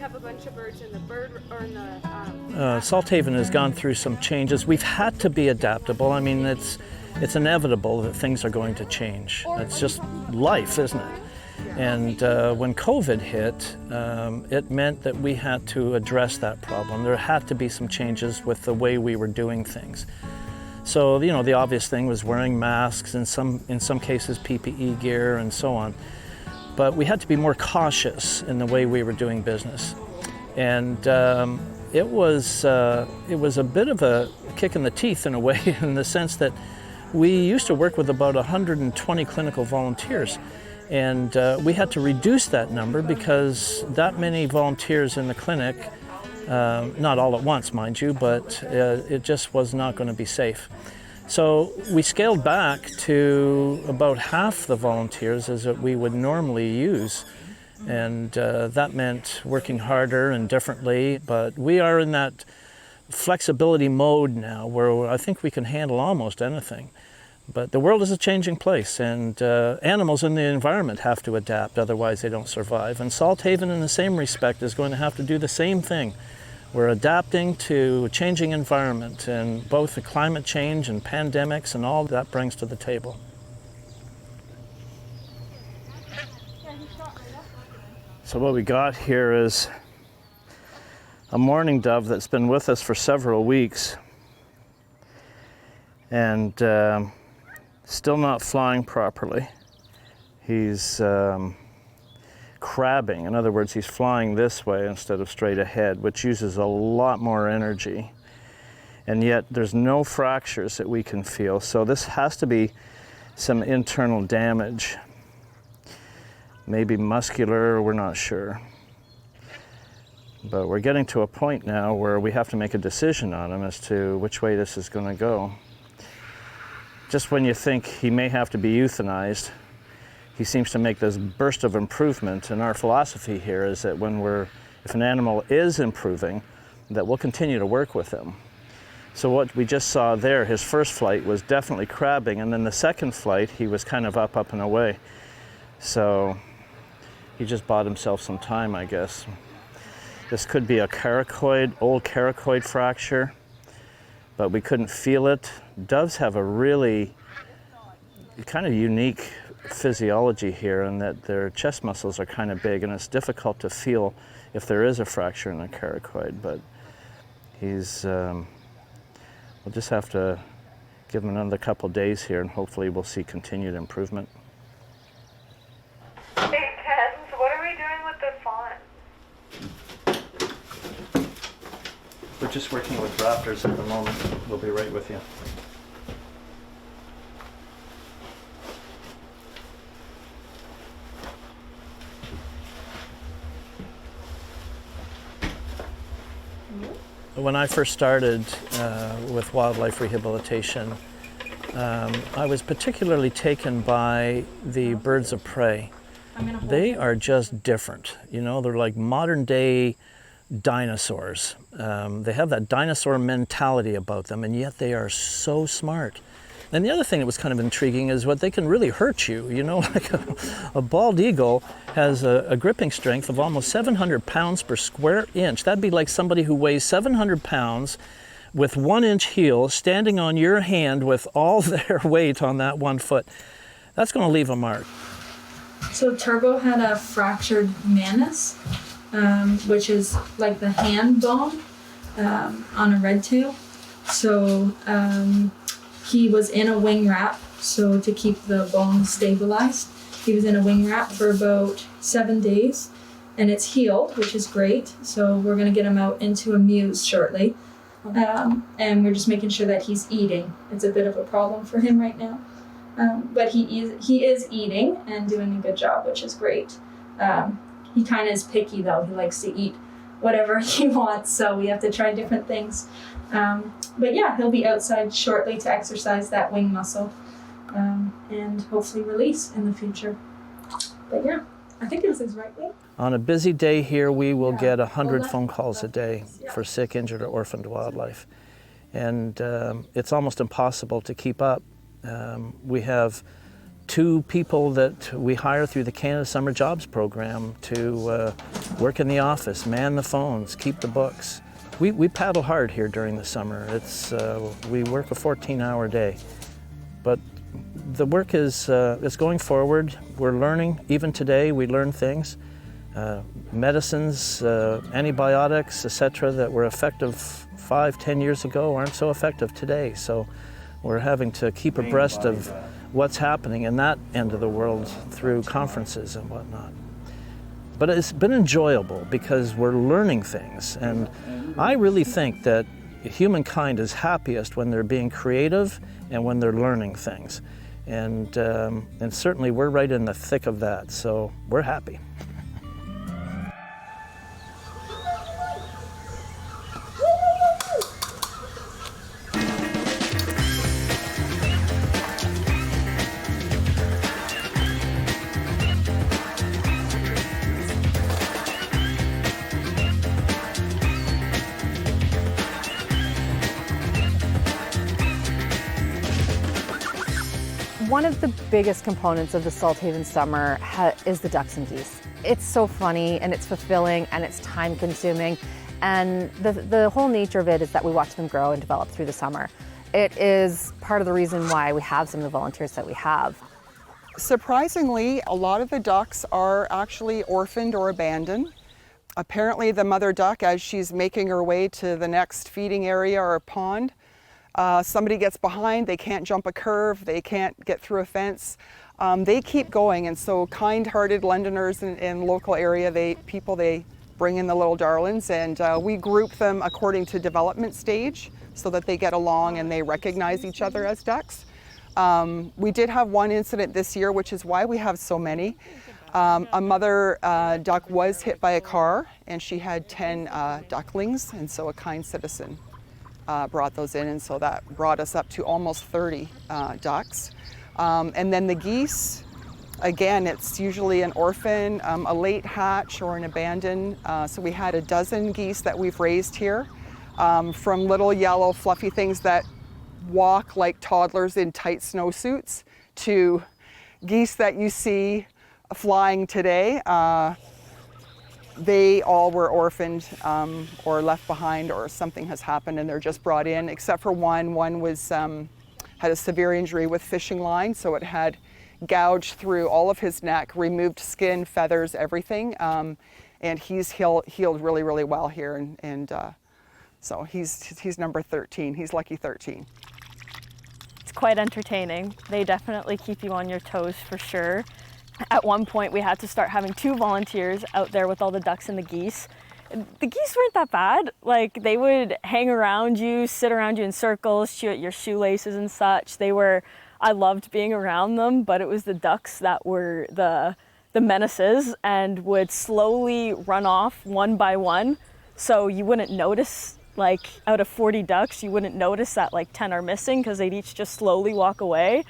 have a bunch of birds in the bird or in the. Salthaven has gone through some changes. We've had to be adaptable. I mean, it's inevitable that things are going to change. It's just life, isn't it? And when COVID hit, it meant that we had to address that problem. There had to be some changes with the way we were doing things. So, you know, the obvious thing was wearing masks, in some cases PPE gear and so on. But we had to be more cautious in the way we were doing business. And it was a bit of a kick in the teeth in a way, in the sense that we used to work with about 120 clinical volunteers. And we had to reduce that number because that many volunteers in the clinic, not all at once, mind you, but it just was not going to be safe. So we scaled back to about half the volunteers as we would normally use. And that meant working harder and differently, but we are in that flexibility mode now where I think we can handle almost anything. But the world is a changing place, and animals in the environment have to adapt, otherwise they don't survive. And Salthaven, in the same respect, is going to have to do the same thing. We're adapting to a changing environment, and both the climate change and pandemics and all that brings to the table. So what we got here is a mourning dove that's been with us for several weeks, and still not flying properly. He's crabbing. In other words, he's flying this way instead of straight ahead, which uses a lot more energy. And yet there's no fractures that we can feel. So this has to be some internal damage. Maybe muscular, we're not sure. But we're getting to a point now where we have to make a decision on him as to which way this is going to go. Just when you think he may have to be euthanized, he seems to make this burst of improvement. And our philosophy here is that if an animal is improving, that we'll continue to work with him. So what we just saw there, his first flight was definitely crabbing, and then the second flight, he was kind of up and away. So he just bought himself some time, I guess. This could be a old caracoid fracture, but we couldn't feel it. Doves have a really kind of unique physiology here, in that their chest muscles are kind of big, and it's difficult to feel if there is a fracture in the caracoid. But we'll just have to give him another couple days here, and hopefully we'll see continued improvement. Hey, Ken, so what are we doing with the fawn? We're just working with raptors at the moment. We'll be right with you. When I first started with wildlife rehabilitation, I was particularly taken by the birds of prey. They are just different. You know, they're like modern day dinosaurs. They have that dinosaur mentality about them, and yet they are so smart. And the other thing that was kind of intriguing is what they can really hurt you. You know, like a bald eagle has a gripping strength of almost 700 pounds per square inch. That'd be like somebody who weighs 700 pounds with 1 inch heel standing on your hand with all their weight on that 1 foot. That's going to leave a mark. So Turbo had a fractured manus, which is like the hand bone on a red tail. So he was in a wing wrap, so to keep the bone stabilized. He was in a wing wrap for about 7 days, and it's healed, which is great. So we're gonna get him out into a mews shortly. And we're just making sure that he's eating. It's a bit of a problem for him right now. But he is eating and doing a good job, which is great. He kind of is picky though. He likes to eat whatever he wants, so we have to try different things. But yeah, he'll be outside shortly to exercise that wing muscle and hopefully release in the future. But yeah, I think this is right way. On a busy day here, we will get 100 phone calls a day for sick, injured, or orphaned wildlife. And it's almost impossible to keep up. We have 2 people that we hire through the Canada Summer Jobs Program to work in the office, man the phones, keep the books. We paddle hard here during the summer. We work a 14-hour day, but the work is going forward. We're learning. Even today, we learn things. Medicines, antibiotics, etc., that were effective 5-10 years ago aren't so effective today. So we're having to keep abreast of what's happening in that end of the world through conferences and whatnot. But it's been enjoyable because we're learning things, and I really think that humankind is happiest when they're being creative and when they're learning things. And certainly we're right in the thick of that, so we're happy. One of the biggest components of the Salthaven summer is the ducks and geese. It's so funny and it's fulfilling and it's time consuming, and the whole nature of it is that we watch them grow and develop through the summer. It is part of the reason why we have some of the volunteers that we have. Surprisingly, a lot of the ducks are actually orphaned or abandoned. Apparently the mother duck, as she's making her way to the next feeding area or pond, somebody gets behind, they can't jump a curve, they can't get through a fence. They keep going, and so kind-hearted Londoners in local area, they bring in the little darlings, and we group them according to development stage so that they get along and they recognize each other as ducks. We did have one incident this year, which is why we have so many. A mother duck was hit by a car, and she had 10 ducklings, and so a kind citizen brought those in, and so that brought us up to almost 30 ducks. And then the geese, again, it's usually an orphan, a late hatch or an abandoned. So we had a dozen geese that we've raised here, from little yellow fluffy things that walk like toddlers in tight snowsuits to geese that you see flying today. They all were orphaned or left behind, or something has happened and they're just brought in, except for one. One was had a severe injury with fishing line, so it had gouged through all of his neck, removed skin, feathers, everything, and he's healed really, really well here, and so he's number 13. He's lucky 13. It's quite entertaining. They definitely keep you on your toes for sure. At one point, we had to start having 2 volunteers out there with all the ducks and the geese. The geese weren't that bad. Like, they would hang around you, sit around you in circles, chew at your shoelaces and such. I loved being around them, but it was the ducks that were the menaces and would slowly run off one by one. So you wouldn't notice, like, out of 40 ducks, you wouldn't notice that like 10 are missing because they'd each just slowly walk away.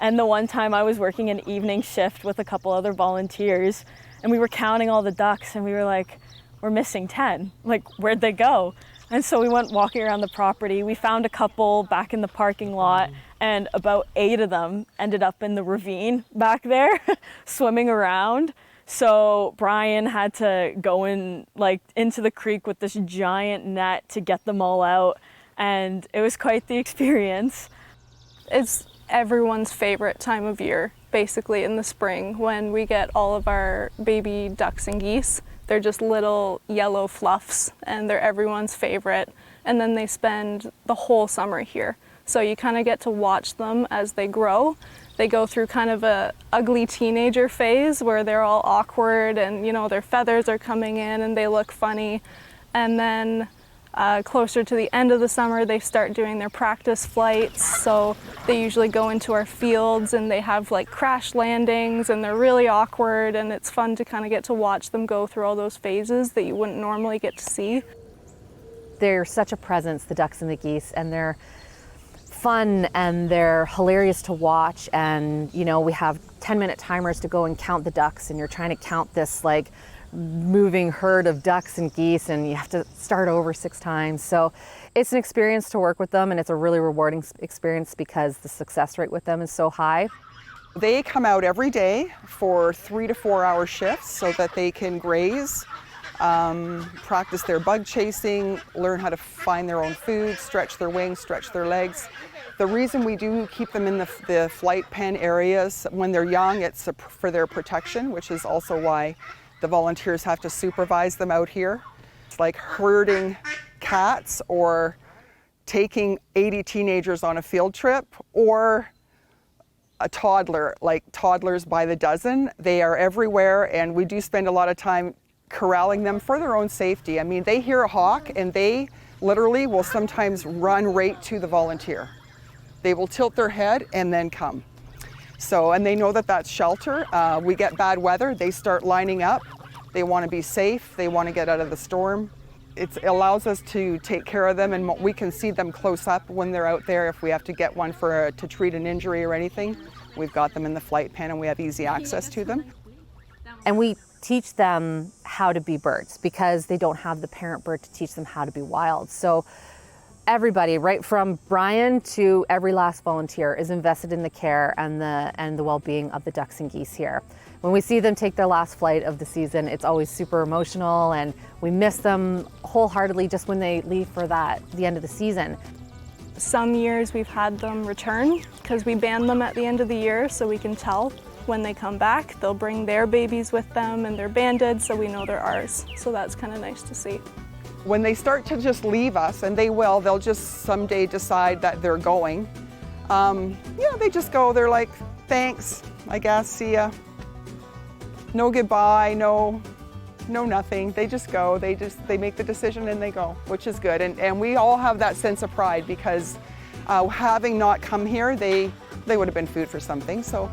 And the one time I was working an evening shift with a couple other volunteers, and we were counting all the ducks, and we were like, we're missing 10. Like, where'd they go? And so we went walking around the property. We found a couple back in the parking lot, and about 8 of them ended up in the ravine back there, swimming around. So Brian had to go into the creek with this giant net to get them all out, and it was quite the experience. It's everyone's favorite time of year, basically in the spring, when we get all of our baby ducks and geese. They're just little yellow fluffs, and they're everyone's favorite. And then they spend the whole summer here. So you kind of get to watch them as they grow. They go through kind of a ugly teenager phase where they're all awkward and, you know, their feathers are coming in and they look funny. And then closer to the end of the summer, they start doing their practice flights. So they usually go into our fields and they have like crash landings, and they're really awkward, and it's fun to kind of get to watch them go through all those phases that you wouldn't normally get to see. They're such a presence, the ducks and the geese, and they're fun and they're hilarious to watch. And you know, we have 10-minute timers to go and count the ducks, and you're trying to count this like moving herd of ducks and geese, and you have to start over 6 times. So it's an experience to work with them, and it's a really rewarding experience because the success rate with them is so high. They come out every day for 3 to 4 hour shifts so that they can graze, practice their bug chasing, learn how to find their own food, stretch their wings, stretch their legs. The reason we do keep them in the flight pen areas when they're young, it's for their protection, which is also why the volunteers have to supervise them out here. It's like herding cats or taking 80 teenagers on a field trip, or a toddler, like toddlers by the dozen. They are everywhere, and we do spend a lot of time corralling them for their own safety. I mean, they hear a hawk and they literally will sometimes run right to the volunteer. They will tilt their head and then come. So, and they know that that's shelter. We get bad weather, they start lining up. They want to be safe, they want to get out of the storm. It allows us to take care of them, and we can see them close up when they're out there. If we have to get one to treat an injury or anything, we've got them in the flight pen and we have easy access to them. And we teach them how to be birds because they don't have the parent bird to teach them how to be wild. So everybody, right from Brian to every last volunteer, is invested in the care and the well-being of the ducks and geese here. When we see them take their last flight of the season, it's always super emotional, and we miss them wholeheartedly just when they leave for the end of the season. Some years we've had them return because we band them at the end of the year so we can tell when they come back. They'll bring their babies with them and they're banded so we know they're ours. So that's kind of nice to see. When they start to just leave us, and they'll just someday decide that they're going, they just go, they're like, thanks, I guess, see ya. No goodbye, no nothing. They just go, they make the decision and they go, which is good. And we all have that sense of pride because having not come here, they would have been food for something, so.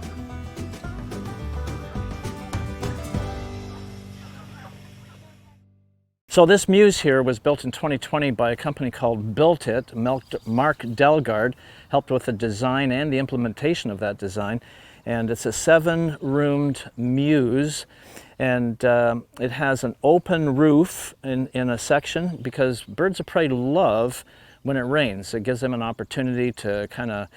So this muse here was built in 2020 by a company called Built It. Mark Delgard helped with the design and the implementation of that design. And it's a 7-roomed muse, and it has an open roof in a section because birds of prey love when it rains. It gives them an opportunity to kind of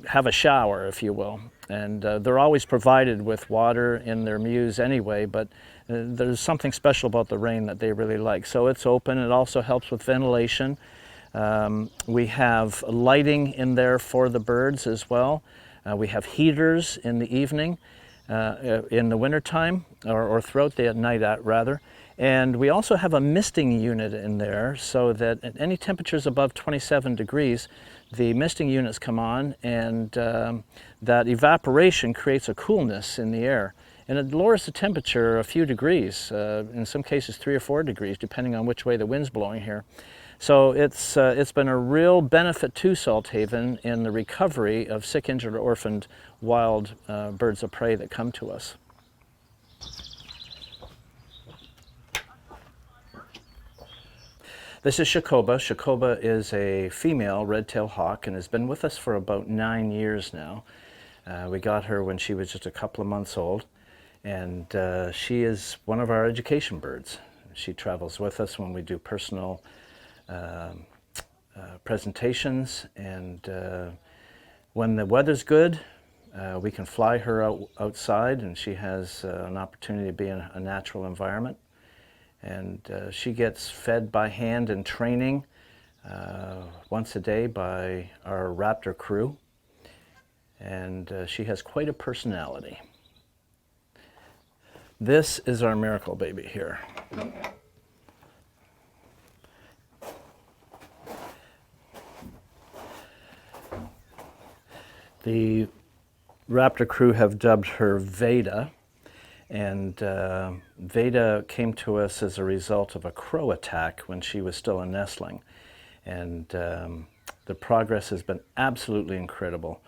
have a shower, if you will. And they're always provided with water in their muse anyway, but there's something special about the rain that they really like. So it's open. It also helps with ventilation. We have lighting in there for the birds as well. We have heaters in the evening, in the wintertime, or throughout the night rather. And we also have a misting unit in there so that at any temperatures above 27 degrees, the misting units come on, and that evaporation creates a coolness in the air. And it lowers the temperature a few degrees, in some cases 3 or 4 degrees, depending on which way the wind's blowing here. So it's been a real benefit to Salthaven in the recovery of sick, injured, or orphaned wild birds of prey that come to us. This is Shakoba. Shakoba is a female red-tailed hawk and has been with us for about 9 years now. We got her when she was just a couple of months old, and she is one of our education birds. She travels with us when we do personal presentations, and when the weather's good, we can fly her outside, and she has an opportunity to be in a natural environment. And she gets fed by hand in training once a day by our raptor crew, and she has quite a personality. This is our miracle baby here. The raptor crew have dubbed her Veda, and Veda came to us as a result of a crow attack when she was still a nestling, and the progress has been absolutely incredible.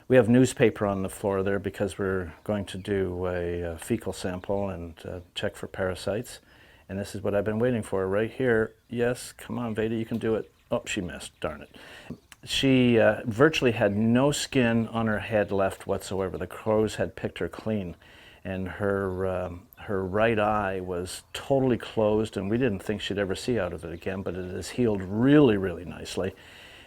We have newspaper on the floor there because we're going to do a fecal sample and check for parasites, and this is what I've been waiting for right here. Yes, come on Veda, you can do it. Oh, she missed, darn it. She virtually had no skin on her head left whatsoever. The crows had picked her clean, and her right eye was totally closed, and we didn't think she'd ever see out of it again, but it has healed really, really nicely.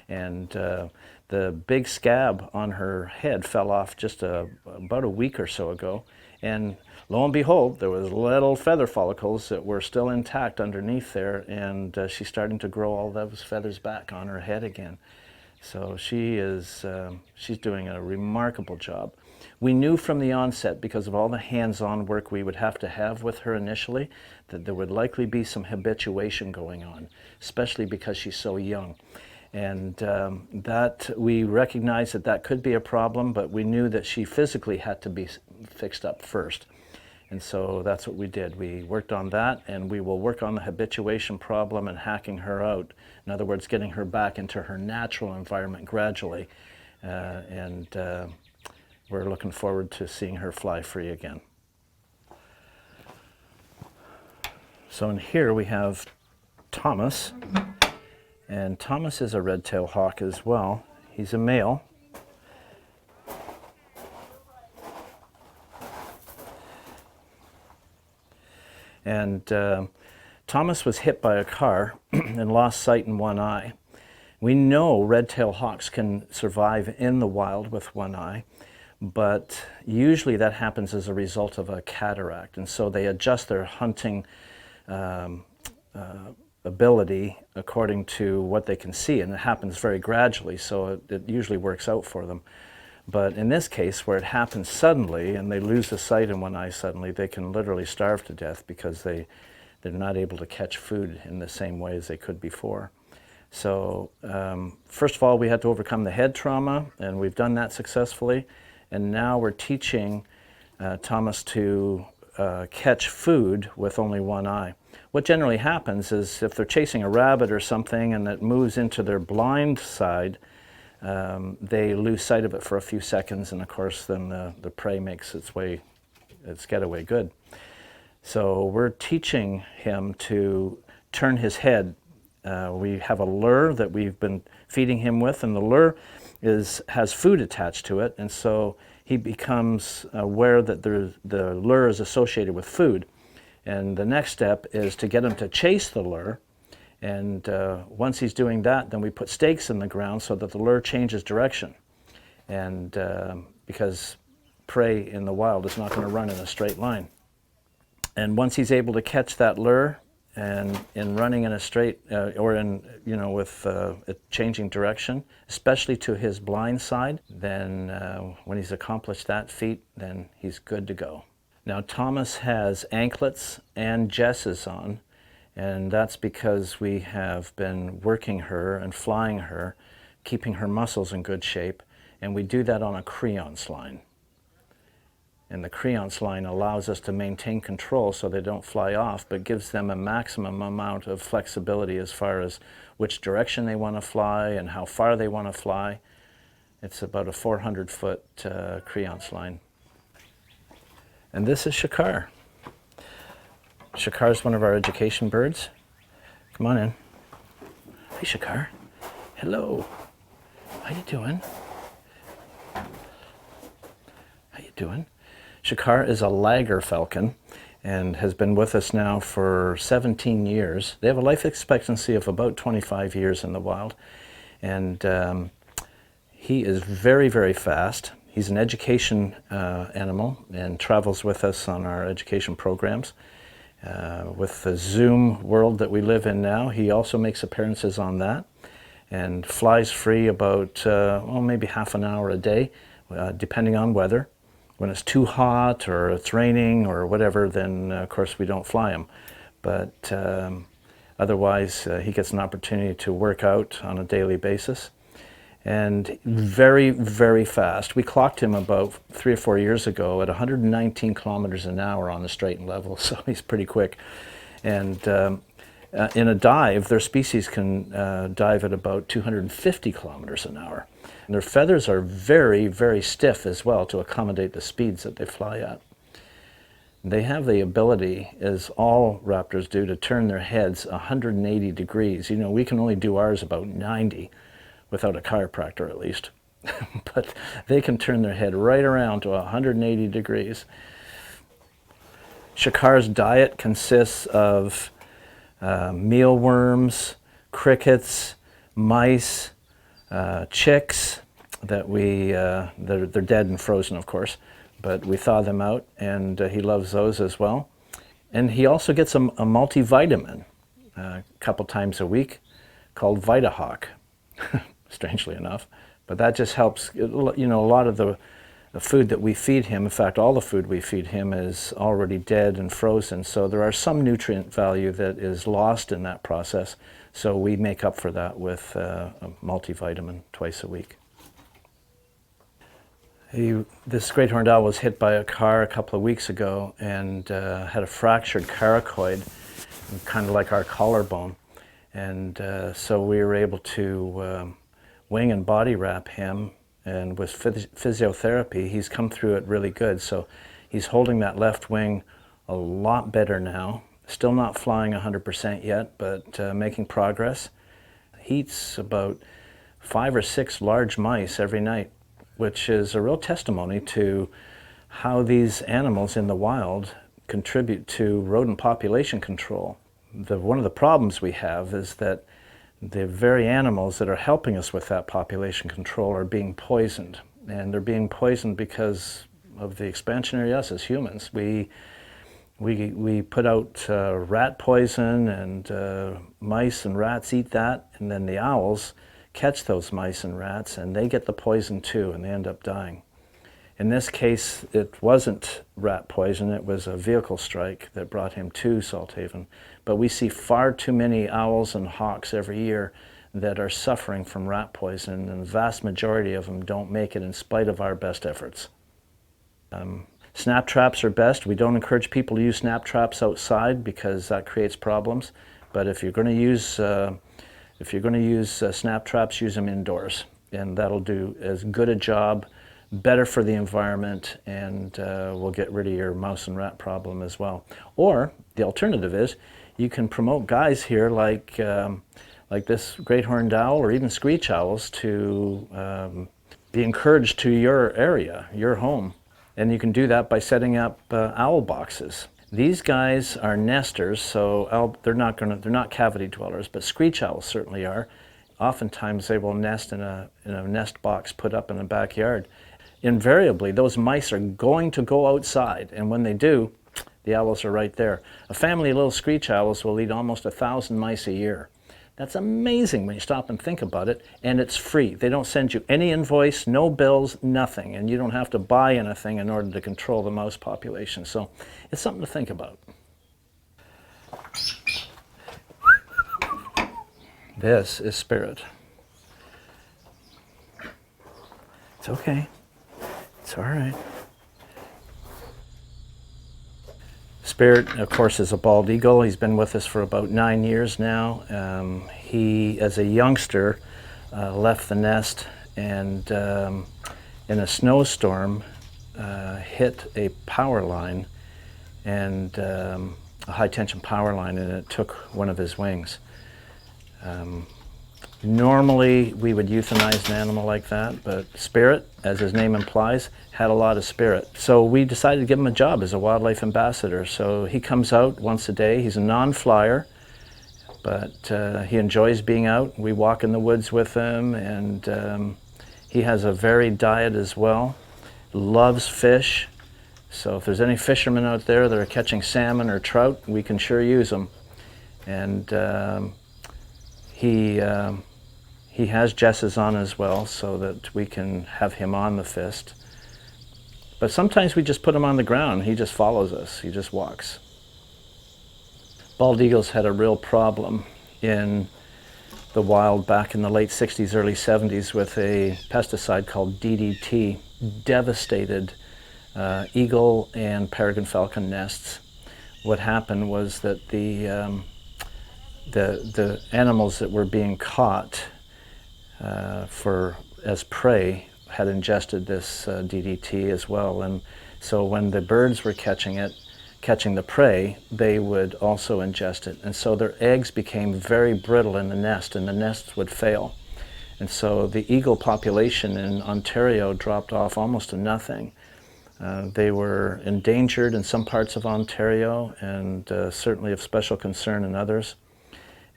And the big scab on her head fell off just about a week or so ago. And lo and behold, there was little feather follicles that were still intact underneath there, and she's starting to grow all those feathers back on her head again. So she's doing a remarkable job. We knew from the onset, because of all the hands-on work we would have to have with her initially, that there would likely be some habituation going on, especially because she's so young. And that we recognized that could be a problem, but we knew that she physically had to be fixed up first. And so that's what we did. We worked on that, and we will work on the habituation problem and hacking her out. In other words, getting her back into her natural environment gradually. We're looking forward to seeing her fly free again. So in here we have Thomas. And Thomas is a red-tailed hawk as well. He's a male. And Thomas was hit by a car and lost sight in one eye. We know red-tailed hawks can survive in the wild with one eye, but usually that happens as a result of a cataract, and so they adjust their hunting ability according to what they can see, and it happens very gradually, so it usually works out for them. But in this case, where it happens suddenly and they lose the sight in one eye suddenly, they can literally starve to death because they're not able to catch food in the same way as they could before. So first of all, we had to overcome the head trauma, and we've done that successfully. And now we're teaching Thomas to catch food with only one eye. What generally happens is if they're chasing a rabbit or something and it moves into their blind side, they lose sight of it for a few seconds, and of course then the prey makes its getaway good. So we're teaching him to turn his head. We have a lure that we've been feeding him with, and the lure has food attached to it, and so he becomes aware that the lure is associated with food. And the next step is to get him to chase the lure. And once he's doing that, then we put stakes in the ground so that the lure changes direction. And because prey in the wild is not going to run in a straight line. And once he's able to catch that lure, and in running in a straight or in with a changing direction, especially to his blind side, then when he's accomplished that feat, then he's good to go. Now Thomas has anklets and jesses on, and that's because we have been working her and flying her, keeping her muscles in good shape, and we do that on a creance line. And the creance line allows us to maintain control so they don't fly off, but gives them a maximum amount of flexibility as far as which direction they want to fly and how far they want to fly. It's about a 400-foot creance line. And this is Shakar. Shakar is one of our education birds. Come on in. Hey, Shakar. Hello. How you doing? How you doing? Shakar is a lagger falcon and has been with us now for 17 years. They have a life expectancy of about 25 years in the wild. And he is very, very fast. He's an education animal and travels with us on our education programs. With the Zoom world that we live in now, he also makes appearances on that and flies free about maybe half an hour a day, depending on weather. When it's too hot or it's raining or whatever, then of course we don't fly him. But otherwise, he gets an opportunity to work out on a daily basis. And very, very fast. We clocked him about 3 or 4 years ago at 119 kilometers an hour on the straight and level, so he's pretty quick. And in a dive, their species can dive at about 250 kilometers an hour. And their feathers are very, very stiff as well to accommodate the speeds that they fly at. They have the ability, as all raptors do, to turn their heads 180 degrees. You know, we can only do ours about 90, without a chiropractor at least. But they can turn their head right around to 180 degrees. Shakar's diet consists of mealworms, crickets, mice, chicks that they're dead and frozen, of course, but we thaw them out, and he loves those as well. And he also gets a multivitamin a couple times a week called VitaHawk, strangely enough. But that just helps, a lot of the food that we feed him, in fact, all the food we feed him is already dead and frozen. So there are some nutrient value that is lost in that process. So we make up for that with a multivitamin twice a week. This great horned owl was hit by a car a couple of weeks ago and had a fractured caracoid, kind of like our collarbone. And so we were able to wing and body wrap him, and with physiotherapy, he's come through it really good. So he's holding that left wing a lot better now. Still not flying 100% yet, but making progress. He eats about 5 or 6 large mice every night, which is a real testimony to how these animals in the wild contribute to rodent population control. One of the problems we have is that the very animals that are helping us with that population control are being poisoned. And they're being poisoned because of the expansionary us as humans. We put out rat poison, and mice and rats eat that, and then the owls catch those mice and rats, and they get the poison too, and they end up dying. In this case, it wasn't rat poison, it was a vehicle strike that brought him to Salthaven. But we see far too many owls and hawks every year that are suffering from rat poison, and the vast majority of them don't make it in spite of our best efforts. Snap traps are best. We don't encourage people to use snap traps outside because that creates problems. But if you're going to use snap traps, use them indoors, and that'll do as good a job, better for the environment, and we'll get rid of your mouse and rat problem as well. Or the alternative is you can promote guys here like this great horned owl or even screech owls to be encouraged to your area, your home. And you can do that by setting up owl boxes. These guys are nesters, so they're not cavity dwellers, but screech owls certainly are. Oftentimes they will nest in a nest box put up in the backyard. Invariably, those mice are going to go outside, and when they do, the owls are right there. A family of little screech owls will eat almost 1,000 mice a year. That's amazing when you stop and think about it, and it's free. They don't send you any invoice, no bills, nothing, and you don't have to buy anything in order to control the mouse population. So it's something to think about. This is Spirit. It's okay. It's all right. Spirit, of course, is a bald eagle. He's been with us for about 9 years now. He, as a youngster, left the nest and in a snowstorm hit a power line, and a high-tension power line, and it took one of his wings. Normally, we would euthanize an animal like that, but Spirit, as his name implies, had a lot of spirit. So we decided to give him a job as a wildlife ambassador. So he comes out once a day. He's a non-flyer, but he enjoys being out. We walk in the woods with him, and he has a varied diet as well. Loves fish. So if there's any fishermen out there that are catching salmon or trout, we can sure use them. And he has jesses on as well, so that we can have him on the fist. But sometimes we just put him on the ground. He just follows us. He just walks. Bald eagles had a real problem in the wild back in the late 60s, early 70s with a pesticide called DDT. Devastated eagle and peregrine falcon nests. What happened was that the animals that were being caught as prey had ingested this DDT as well, and so when the birds were catching the prey, they would also ingest it, and so their eggs became very brittle in the nest, and the nests would fail. And so the eagle population in Ontario dropped off almost to nothing. They were endangered in some parts of Ontario, and certainly of special concern in others.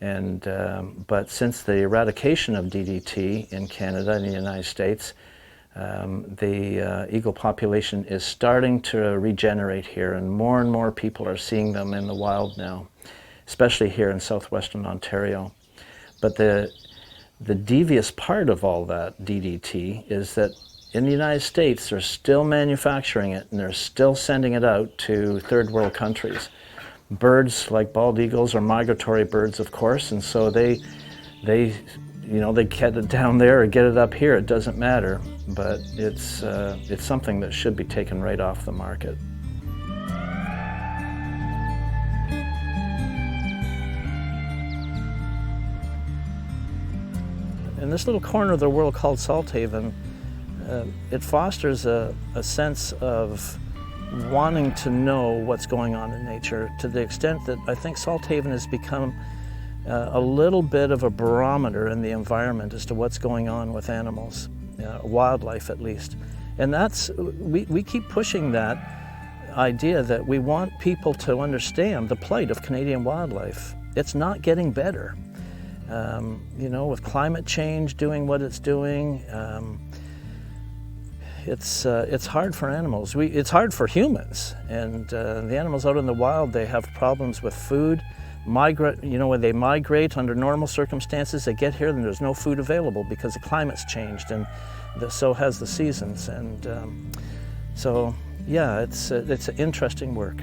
But since the eradication of DDT in Canada and the United States, the eagle population is starting to regenerate here, and more people are seeing them in the wild now, especially here in southwestern Ontario. But the devious part of all that DDT is that in the United States, they're still manufacturing it and they're still sending it out to third world countries. Birds like bald eagles are migratory birds, of course, and so they get it down there or get it up here. It doesn't matter, but it's something that should be taken right off the market. In this little corner of the world called Salthaven, it fosters a sense of wanting to know what's going on in nature, to the extent that I think Salthaven has become a little bit of a barometer in the environment as to what's going on with animals, wildlife at least. And we keep pushing that idea that we want people to understand the plight of Canadian wildlife. It's not getting better. With climate change doing what it's doing, it's hard for animals. It's hard for humans, and the animals out in the wild, they have problems with food. When they migrate under normal circumstances, they get here and there's no food available because the climate's changed, and so has the seasons. And so, yeah, it's an interesting work.